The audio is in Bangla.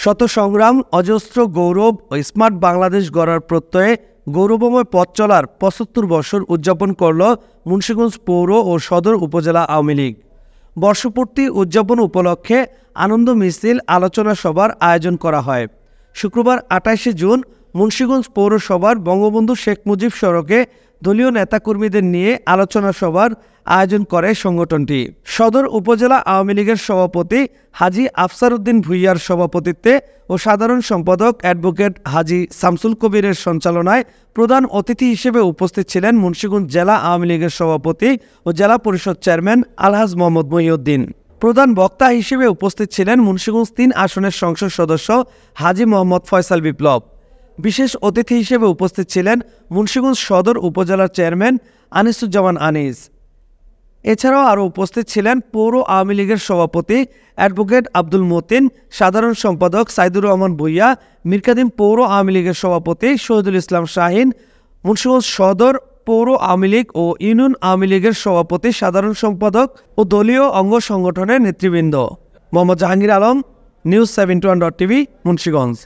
শত সংগ্রাম, অজস্র গৌরব ও স্মার্ট বাংলাদেশ গড়ার প্রত্যয়ে গৌরবময় পথ চলার ৭৫ বছর উদযাপন করল মুন্সিগঞ্জ পৌর ও সদর উপজেলা আওয়ামী লীগ। বর্ষপূর্তি উদযাপন উপলক্ষে আনন্দ মিছিল, আলোচনা সভার আয়োজন করা হয়। শুক্রবার ২৮শে জুন মুন্সিগঞ্জ পৌরসভার বঙ্গবন্ধু শেখ মুজিব সড়কে দলীয় নেতাকর্মীদের নিয়ে আলোচনা সভার আয়োজন করে সংগঠনটি। সদর উপজেলা আওয়ামী লীগের সভাপতি হাজী আফসার উদ্দিন ভূঁইয়ার সভাপতিত্বে ও সাধারণ সম্পাদক অ্যাডভোকেট হাজী শামসুল কবিরের সঞ্চালনায় প্রধান অতিথি হিসেবে উপস্থিত ছিলেন মুন্সিগঞ্জ জেলা আওয়ামী লীগের সভাপতি ও জেলা পরিষদ চেয়ারম্যান আলহাজ মোহাম্মদ মহিউদ্দিন। প্রধান বক্তা হিসেবে উপস্থিত ছিলেন মুন্সিগঞ্জ ৩ আসনের সংসদ সদস্য হাজী মোহাম্মদ ফয়সাল বিপ্লব। বিশেষ অতিথি হিসেবে উপস্থিত ছিলেন মুন্সিগঞ্জ সদর উপজেলার চেয়ারম্যান আনিসুজ্জামান আনিস। এছাড়াও আরও উপস্থিত ছিলেন পৌর আওয়ামী লীগের সভাপতি অ্যাডভোকেট আব্দুল মতিন, সাধারণ সম্পাদক সাইদুর রহমান ভূঁইয়া, মিরকাদিম পৌর আওয়ামী লীগের সভাপতি শহীদুল ইসলাম শাহীন, মুন্সিগঞ্জ সদর পৌর আওয়ামী লীগ ও ইউনিয়ন আওয়ামী লীগের সভাপতি, সাধারণ সম্পাদক ও দলীয় অঙ্গ সংগঠনের নেতৃবৃন্দ। Mohammad Jahangir Alam, news 71.tv, Munshiganj.